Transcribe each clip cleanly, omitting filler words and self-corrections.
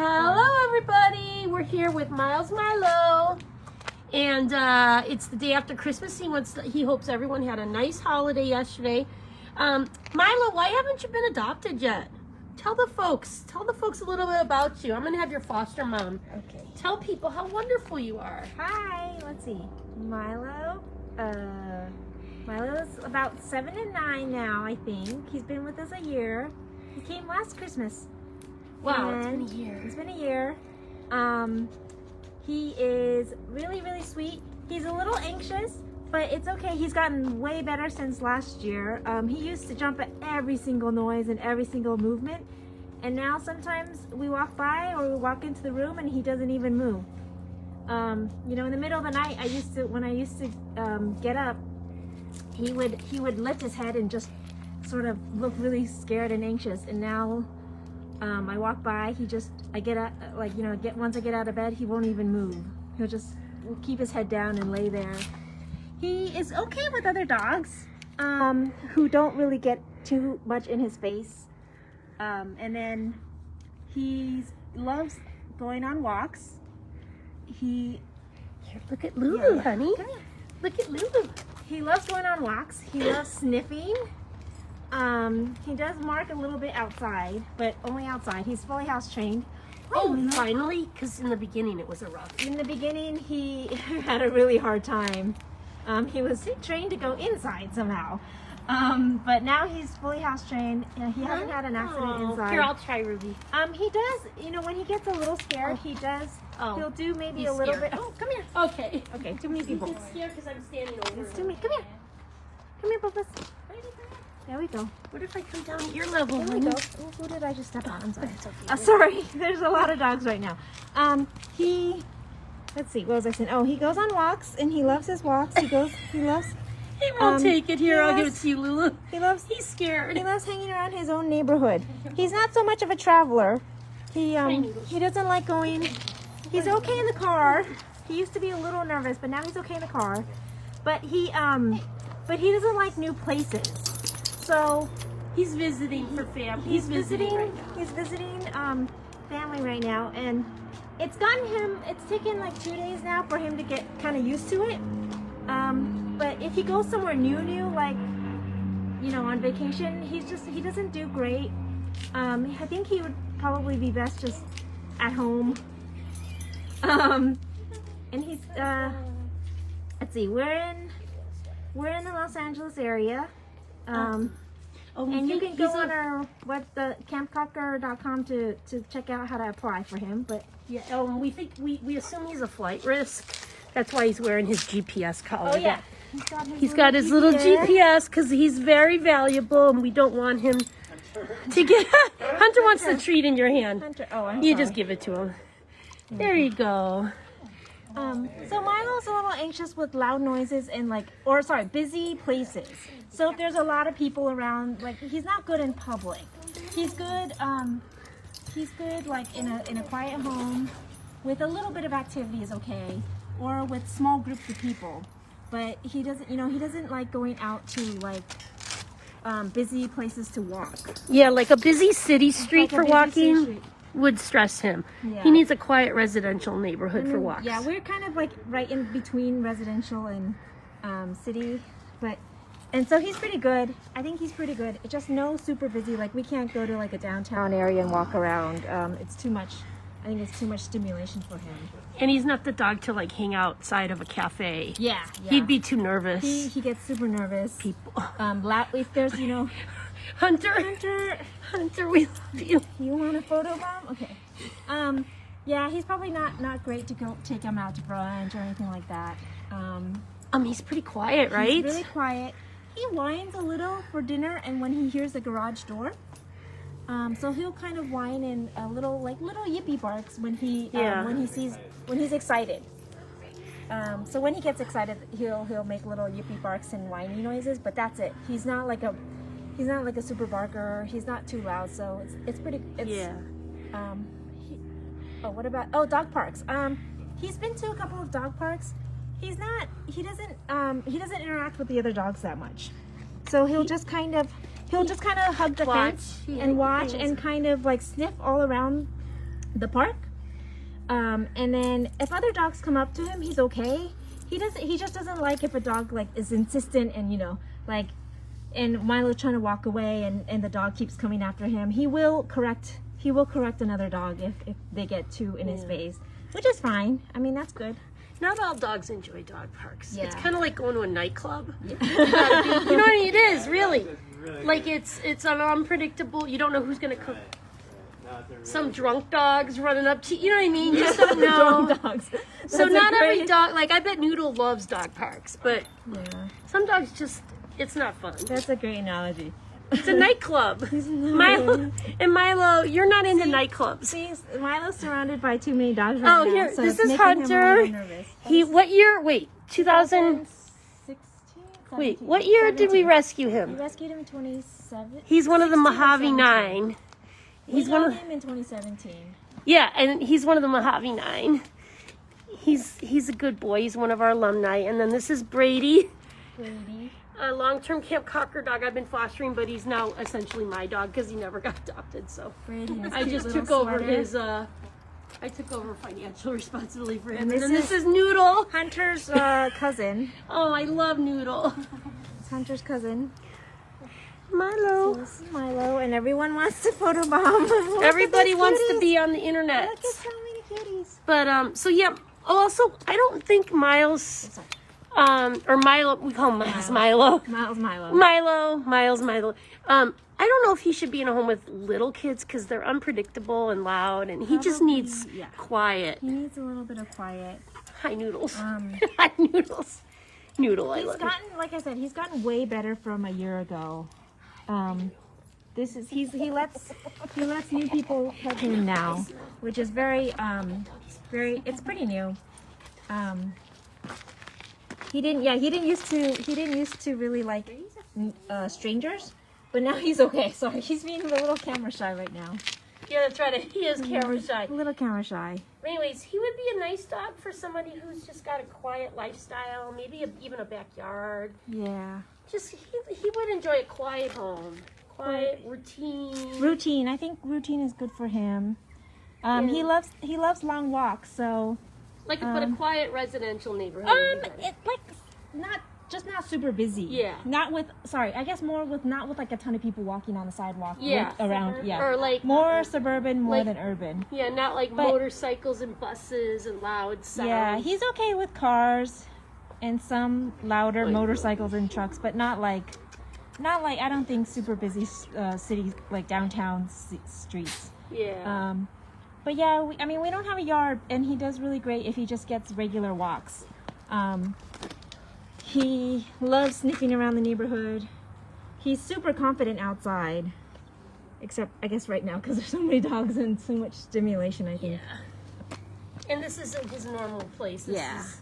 Hello everybody, we're here with Miles Milo, and it's the day after Christmas. He hopes everyone had a nice holiday yesterday. Milo, why haven't you been adopted yet? Tell the folks a little bit about you. I'm gonna have your foster mom. Okay. Tell people how wonderful you are. Hi, let's see. Milo. Milo's about 7 and 9 now, I think. He's been with us a year. He came last Christmas. Wow, it's been a year. It's been a year. He is really, really sweet. He's a little anxious, but it's okay. He's gotten way better since last year. He used to jump at every single noise and every single movement. And now sometimes we walk by or we walk into the room and he doesn't even move. You know, in the middle of the night, when I used to get up, he would lift his head and just sort of look really scared and anxious. And now I walk by, I get up, once I get out of bed, he won't even move. He'll just keep his head down and lay there. He is okay with other dogs who don't really get too much in his face. And then he loves going on walks. Here, look at Lulu, honey. Look at Lulu. He loves going on walks. He loves sniffing. He does mark a little bit outside, but only outside. He's fully house trained. Oh, finally? Because in the beginning it was a rough. In the beginning, he had a really hard time. He was trained to go inside somehow. But now he's fully house trained. He hasn't had an accident inside. Here, I'll try Ruby. He does, when he gets a little scared, he does. He'll do maybe a little bit. Oh, come here. Okay. Okay, too many people. He's scared because I'm standing over It's him. too many. Come here. Come here, Bubbles. There we go. What if I come down at your level? There we go. Oh, who did I just step on? I'm sorry. It's okay. Sorry. There's a lot of dogs right now. Let's see. What was I saying? Oh, he goes on walks and he loves his walks. He loves. He won't take it. Here, I'll give it to you, Lulu. He's scared. He loves hanging around his own neighborhood. He's not so much of a traveler. He doesn't like going. He's okay in the car. He used to be a little nervous, but now he's okay in the car. But he doesn't like new places. So he's visiting for family. He's visiting family right now, and it's taken like 2 days now for him to get kind of used to it. But if he goes somewhere new, like, on vacation, he doesn't do great. I think he would probably be best just at home. And he's, let's see, we're in the Los Angeles area. And you can go on our campcocker.com to check out how to apply for him. But yeah, we assume he's a flight risk. That's why he's wearing his GPS collar. Oh yeah, he's got his little GPS because he's very valuable, and we don't want him to get. Hunter wants the treat in your hand. Hunter, I'm you sorry. Just give it to him. There you go. So Milo's a little anxious with loud noises and busy places. So if there's a lot of people around, he's not good in public. He's good like in a quiet home with a little bit of activity is okay, or with small groups of people. But he doesn't like going out to busy places to walk. Yeah, like a busy city street for walking. Street would stress him. Yeah. He needs a quiet residential neighborhood for walks. Yeah, we're kind of right in between residential and city, and so he's pretty good. I think he's pretty good. It's just no super busy. We can't go to a downtown area and walk around. It's too much. I think it's too much stimulation for him. And he's not the dog to hang outside of a cafe. Yeah. He'd be too nervous. He gets super nervous. People. If there's Hunter, we love you. You want a photo bomb? Okay. Yeah, he's probably not great to go take him out to brunch or anything like that. He's pretty quiet, right? He's really quiet. He whines a little for dinner, and when he hears the garage door, so he'll kind of whine in a little yippy barks when he's excited. So when he gets excited, he'll make little yippy barks and whiny noises, but that's it. He's not like a super barker. He's not too loud, so it's pretty. What about dog parks? He's been to a couple of dog parks. He doesn't interact with the other dogs that much. So he'll just kind of hug the fence and watch and kind of like sniff all around the park. And then if other dogs come up to him, he's okay. He just doesn't like if a dog like is insistent and, you know, like, and Milo's trying to walk away and the dog keeps coming after him. He will correct another dog if they get too in his face, which is fine. I mean, that's good. Not all dogs enjoy dog parks. Yeah. It's kind of like going to a nightclub. You know what I mean? It is, really. Like, it's an unpredictable, you don't know who's going to cook. Some drunk dogs running up to you know what I mean? You just don't know. Drunk dogs. So not every dog, like I bet Noodle loves dog parks, but some dogs just, it's not fun. That's a great analogy. It's a nightclub. Milo, you're not into nightclubs. See, Milo's surrounded by too many dogs right now. Oh, here, so this it's is making him Hunter. more nervous. What year? Wait, 2000. 2016? Wait, what year did we rescue We him? rescued him in 2017. He's one of the 16 or Mojave 17. 9. He's We one got of him in 2017. yeah, and he's one of the Mojave 9. He's a good boy. He's one of our alumni. And then this is Brady. Brady. A long-term Camp Cocker dog I've been fostering, but he's now essentially my dog because he never got adopted. So Brady. I just took over his. I took over financial responsibility for him. And then this is Noodle, Hunter's cousin. Oh, I love Noodle. It's Hunter's cousin. Milo. So this is Milo, and everyone wants to photobomb. Everybody wants to be on the internet. Look at so many kitties. But so yeah. Also, I don't think Miles. Or Milo, we call him Miles Milo. Miles Milo. Miles Milo. I don't know if he should be in a home with little kids because they're unpredictable and loud, and he just needs quiet. He needs a little bit of quiet. Hi, Noodles. Hi, Noodles. Noodle, I He's love you. gotten, like I said, he's gotten way better from a year ago. He lets new people pet him now, which is very it's pretty new. He didn't used to really like strangers, but now he's okay. Sorry, he's being a little camera shy right now. Yeah, that's right. He is camera shy. A little camera shy. Anyways, he would be a nice dog for somebody who's just got a quiet lifestyle, maybe even a backyard. Yeah. Just he would enjoy a quiet home, quiet routine. Routine. I think routine is good for him. He loves long walks, so. Like, but a quiet residential neighborhood. Not super busy. Yeah. Not with like a ton of people walking on the sidewalk. Yeah. Around. Suburban. Yeah. Or like more suburban, more like- than urban. Yeah, not like motorcycles and buses and loud sounds. Yeah, he's okay with cars and some louder motorcycles and trucks, but not like I don't think super busy cities like downtown streets. Yeah. But yeah, we don't have a yard, and he does really great if he just gets regular walks. He loves sniffing around the neighborhood. He's super confident outside, except I guess right now because there's so many dogs and so much stimulation, I think. Yeah. And this isn't his normal place. This is,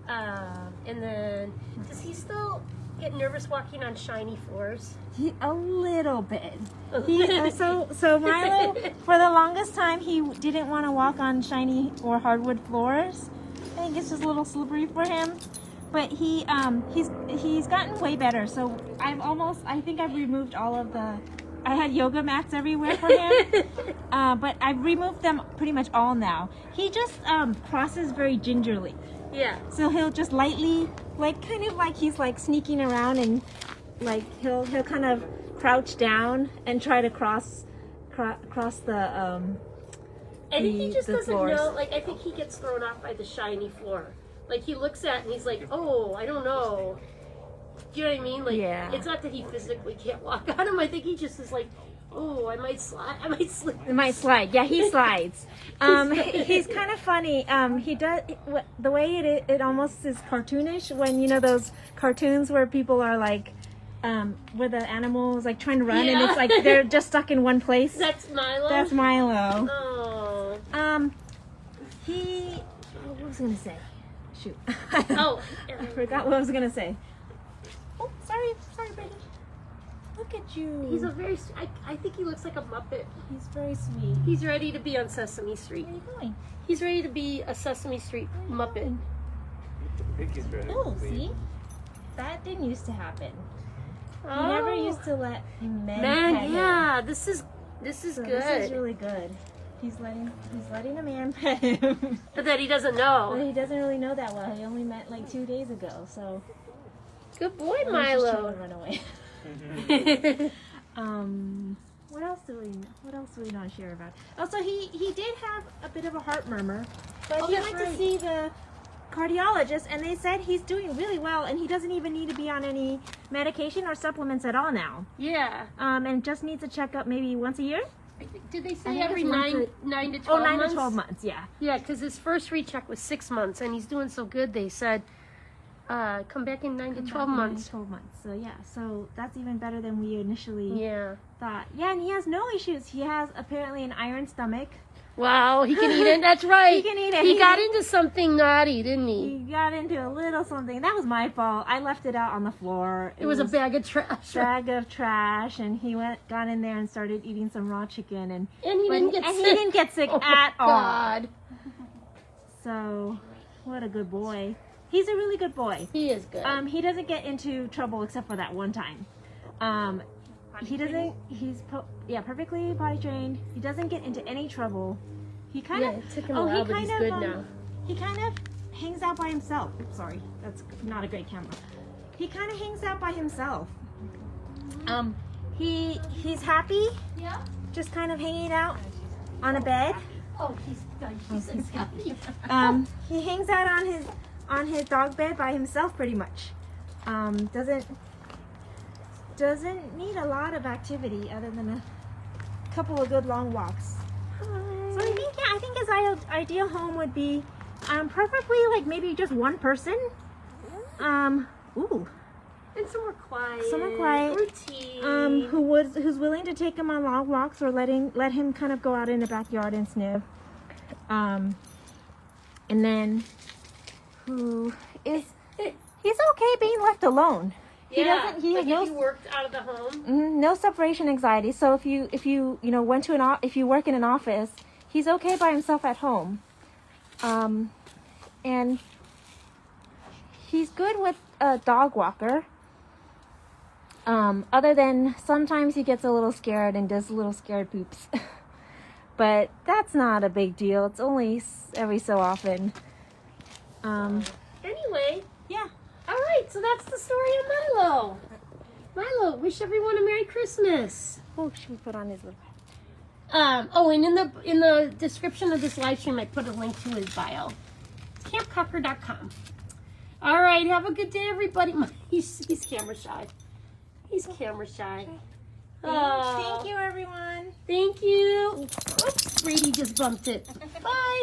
and then, does he still get nervous walking on shiny floors? A little bit. So Milo, for the longest time, he didn't want to walk on shiny or hardwood floors. I think it's just a little slippery for him. But he's gotten way better. So I think I've removed all of the. I had yoga mats everywhere for him, but I've removed them pretty much all now. He just crosses very gingerly. Yeah. So he'll just lightly, like kind of like he's like sneaking around, and like he'll kind of crouch down and try to cross the I think he just doesn't floors. know. Like, I think he gets thrown off by the shiny floor. Like, he looks at it and he's like, "Oh, I don't know." Do you know what I mean? Like, it's not that he physically can't walk on him. I think he just is like, "Oh, I might slide. I might slip." It might slide. Yeah, he slides. He's kind of funny. He does the way it almost is cartoonish when those cartoons where people are like, where the animals like trying to run and it's like they're just stuck in one place. That's Milo. That's Milo. Oh. What was I gonna say? Shoot. Oh. I forgot what I was gonna say. Oh, sorry, Brady. Look at you. He's a very. I think he looks like a Muppet. He's very sweet. He's ready to be on Sesame Street. Where are you going? He's ready to be a Sesame Street Muppet. Oh, see? That didn't used to happen. He never used to let men pet him. Yeah, this is This is So good. This is really good. He's letting a man pet him. But that he doesn't But know. he doesn't really know that well. He only met like 2 days ago, so Good boy, he's just trying Milo. to run away. What else do we not share about? Also, he did have a bit of a heart murmur, but Oh, he that's went right. to see the cardiologist, and they said he's doing really well, and he doesn't even need to be on any medication or supplements at all now. Yeah. And just needs a checkup maybe once a year. Did they I say think every it's once 9 to 12 Oh, 9 months? to 12 months, yeah. Yeah, because his first recheck was 6 months, and he's doing so good. They said, come back in 9 to 12 months. 12 months. So yeah, so that's even better than we initially Yeah. thought. Yeah, and he has no issues. He has apparently an iron stomach. Wow, he can eat it. That's right. He can eat it. He got into something naughty, didn't he? He got into a little something. That was my fault. I left it out on the floor. It was a bag of trash. bag of trash, and he got in there and started eating some raw chicken, and And he didn't get sick. he didn't get sick Oh, at all. God. So, what a good boy. He's a really good boy. He is good. He doesn't get into trouble except for that one time. He doesn't. He's perfectly potty trained. He doesn't get into any trouble. He kind Yeah, of. it took him a while, but he's good now. He kind of hangs out by himself. Sorry, that's not a great camera. He kind of hangs out by himself. He's happy, Yeah. just kind of hanging out on a bed. Oh, he's happy. He hangs out on his dog bed by himself pretty much. Doesn't need a lot of activity other than a couple of good long walks. So I think his ideal home would be preferably like maybe just one person. Ooh. And somewhere quiet. Somewhere quiet. Routine. Who's willing to take him on long walks or let him kind of go out in the backyard and sniff. And then he's okay being left alone. Yeah. He has like if you worked out of the home. no separation anxiety. So if you went to if you work in an office, he's okay by himself at home. And he's good with a dog walker. Other than sometimes he gets a little scared and does little scared poops. But that's not a big deal. It's only every so often. Anyway. Yeah. All right, so that's the story of Milo. Milo, wish everyone a Merry Christmas. Oh, should we put on his little... And in the description of this live stream, I put a link to his bio. It's campcocker.com. All right, have a good day, everybody. He's camera shy. He's camera shy. Thank you, everyone. Thank you. Oops, Brady just bumped it. Bye.